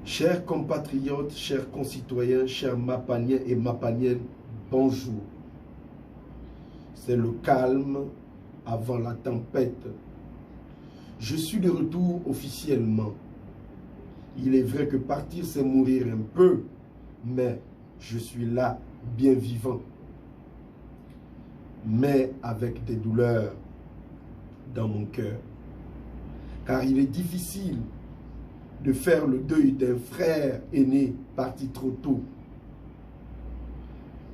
Chers compatriotes, chers concitoyens, chers Mapaniens et Mapaniennes, bonjour. C'est le calme avant la tempête. Je suis de retour officiellement. Il est vrai que partir c'est mourir un peu, mais je suis là, bien vivant. Mais avec des douleurs dans mon cœur. Car il est difficile de faire le deuil d'un frère aîné parti trop tôt.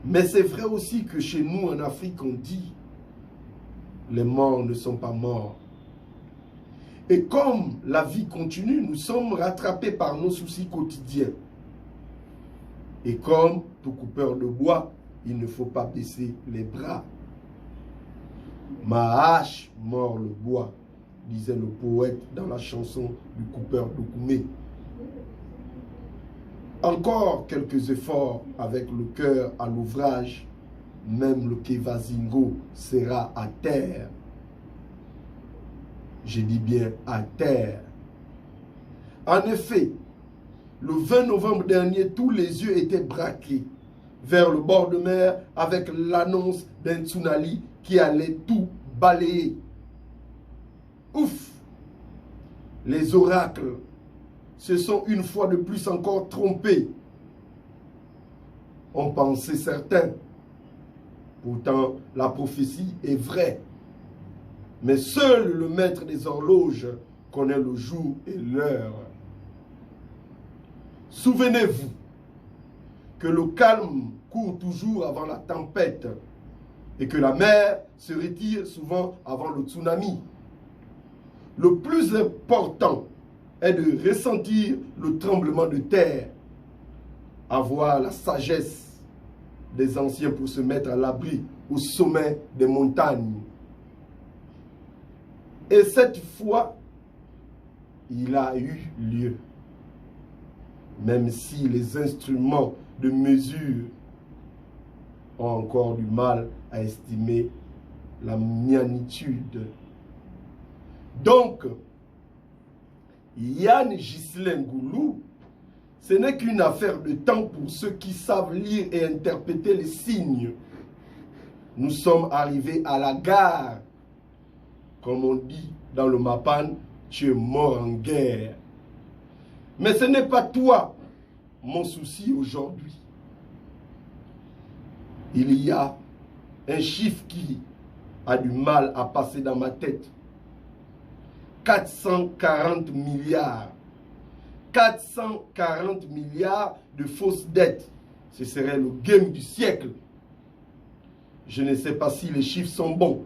Mais c'est vrai aussi que chez nous en Afrique on dit les morts ne sont pas morts. Et comme la vie continue, nous sommes rattrapés par nos soucis quotidiens. Et comme tout coupeur de bois, il ne faut pas baisser les bras. Ma hache mord le bois, disait le poète dans la chanson du coupeur de Koumé. Encore quelques efforts avec le cœur à l'ouvrage, même le Kevazingo sera à terre. Je dis bien à terre. En effet, le 20 novembre dernier, tous les yeux étaient braqués vers le bord de mer avec l'annonce d'un tsunami qui allait tout balayer. Ouf! Les oracles se sont une fois de plus encore trompés. On pensait certains. Pourtant, la prophétie est vraie. Mais seul le maître des horloges connaît le jour et l'heure. Souvenez-vous que le calme court toujours avant la tempête et que la mer se retire souvent avant le tsunami. Le plus important est de ressentir le tremblement de terre, avoir la sagesse des anciens pour se mettre à l'abri au sommet des montagnes. Et cette fois, il a eu lieu. Même si les instruments de mesure ont encore du mal à estimer la magnitude. Donc, Yann Ghislain Goulou, ce n'est qu'une affaire de temps pour ceux qui savent lire et interpréter les signes. Nous sommes arrivés à la gare. Comme on dit dans le Mapan, tu es mort en guerre. Mais ce n'est pas toi mon souci aujourd'hui. Il y a un chiffre qui a du mal à passer dans ma tête. 440 milliards. 440 milliards de fausses dettes. Ce serait le game du siècle. Je ne sais pas si les chiffres sont bons.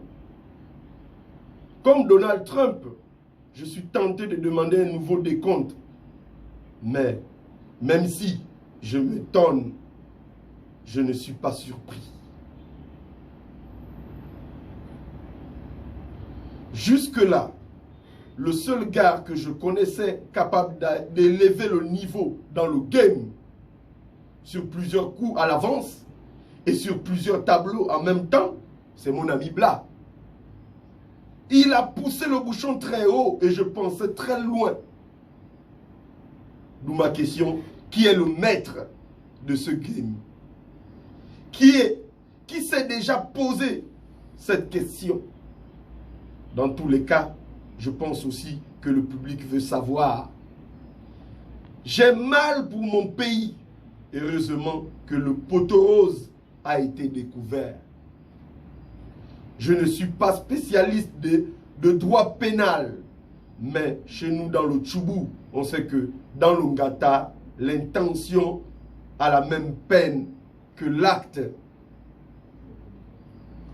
Comme Donald Trump, je suis tenté de demander un nouveau décompte. Mais même si je m'étonne, je ne suis pas surpris. Jusque-là, le seul gars que je connaissais capable d'élever le niveau dans le game sur plusieurs coups à l'avance et sur plusieurs tableaux en même temps, c'est mon ami Bla. Il a poussé le bouchon très haut et je pensais très loin. D'où ma question, qui est le maître de ce game? Qui s'est déjà posé cette question? Dans tous les cas, je pense aussi que le public veut savoir. J'ai mal pour mon pays. Heureusement que le poteau rose a été découvert. Je ne suis pas spécialiste de droit pénal. Mais chez nous, dans le Tchoubou, on sait que dans le Ngata, l'intention a la même peine que l'acte.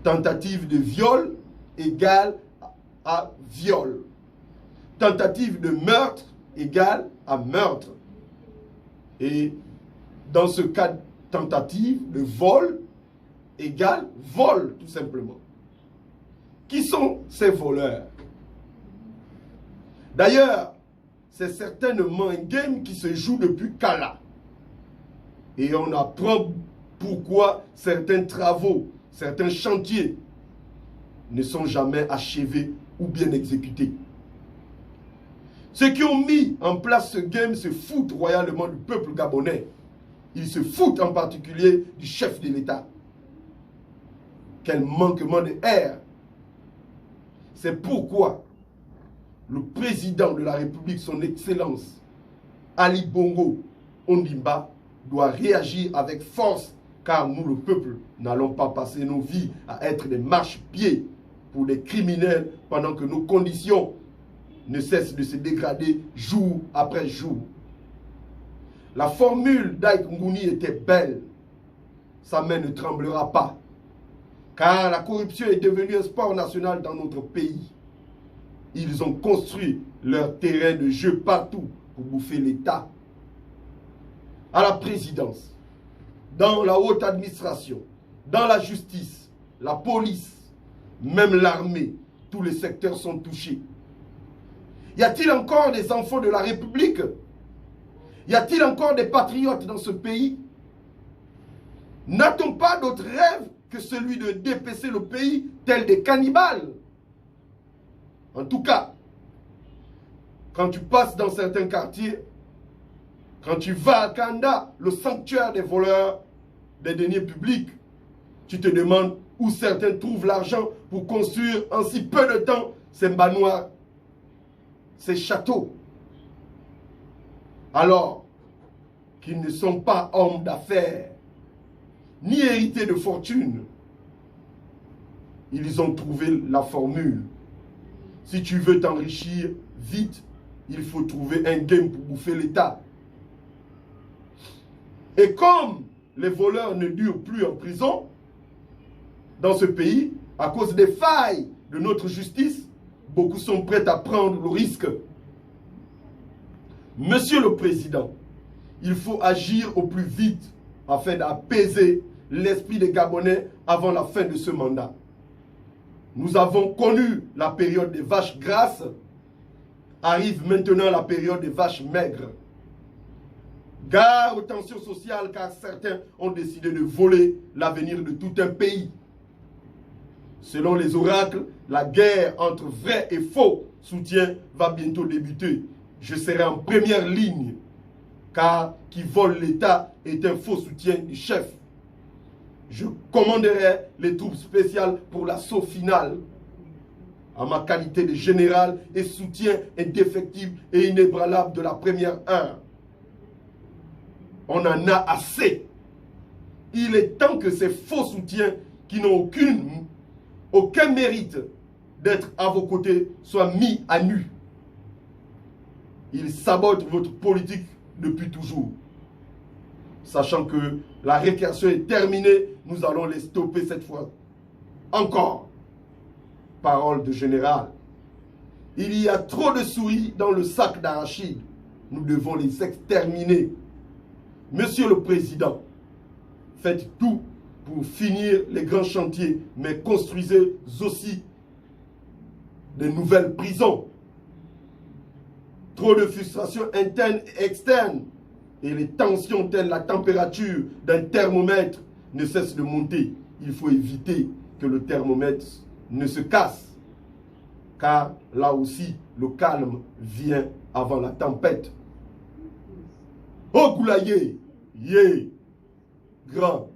Tentative de viol égale à viol. Tentative de meurtre égale à meurtre. Et dans ce cas de tentative de vol égale vol, tout simplement. Qui sont ces voleurs? D'ailleurs, c'est certainement un game qui se joue depuis Kala. Et on apprend pourquoi certains travaux, certains chantiers ne sont jamais achevés ou bien exécutés. Ceux qui ont mis en place ce game se foutent royalement du peuple gabonais. Ils se foutent en particulier du chef de l'État. Quel manquement de air. C'est pourquoi le président de la République, son Excellence, Ali Bongo Ondimba, doit réagir avec force, car nous, le peuple, n'allons pas passer nos vies à être des marchepieds pour des criminels pendant que nos conditions ne cessent de se dégrader jour après jour. La formule d'Aïk Ngouni était belle. Sa main ne tremblera pas. Car la corruption est devenue un sport national dans notre pays. Ils ont construit leur terrain de jeu partout pour bouffer l'État. À la présidence, dans la haute administration, dans la justice, la police, même l'armée, tous les secteurs sont touchés. Y a-t-il encore des enfants de la République? Y a-t-il encore des patriotes dans ce pays? N'a-t-on pas d'autre rêve que celui de dépecer le pays tel des cannibales? En tout cas, quand tu passes dans certains quartiers, quand tu vas à Kanda, le sanctuaire des voleurs des deniers publics, tu te demandes où certains trouvent l'argent pour construire en si peu de temps ces manoirs, ces châteaux. Alors qu'ils ne sont pas hommes d'affaires, ni hérités de fortune, ils ont trouvé la formule. Si tu veux t'enrichir vite, il faut trouver un game pour bouffer l'État. Et comme les voleurs ne durent plus en prison dans ce pays, à cause des failles de notre justice, beaucoup sont prêts à prendre le risque. Monsieur le Président, il faut agir au plus vite afin d'apaiser l'esprit des Gabonais avant la fin de ce mandat. Nous avons connu la période des vaches grasses, arrive maintenant la période des vaches maigres. Gare aux tensions sociales, car certains ont décidé de voler l'avenir de tout un pays. Selon les oracles, la guerre entre vrai et faux soutien va bientôt débuter. Je serai en première ligne, car qui vole l'État est un faux soutien du chef. Je commanderai les troupes spéciales pour l'assaut final. En ma qualité de général et soutien indéfectible et inébranlable de la première heure. On en a assez. Il est temps que ces faux soutiens qui n'ont aucun mérite d'être à vos côtés soient mis à nu. Ils sabotent votre politique depuis toujours. Sachant que la récréation est terminée, nous allons les stopper cette fois. Encore. Parole de général. Il y a trop de souris dans le sac d'arachide. Nous devons les exterminer. Monsieur le Président, faites tout pour finir les grands chantiers, mais construisez aussi de nouvelles prisons. Trop de frustration interne et externe, et les tensions telles la température d'un thermomètre ne cessent de monter. Il faut éviter que le thermomètre ne se casse, car là aussi, le calme vient avant la tempête. Ogoulaye, yé, grand,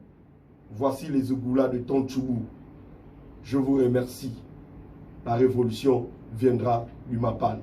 voici les ogoulas de Tonchoubou. Je vous remercie. La révolution viendra du Mapan.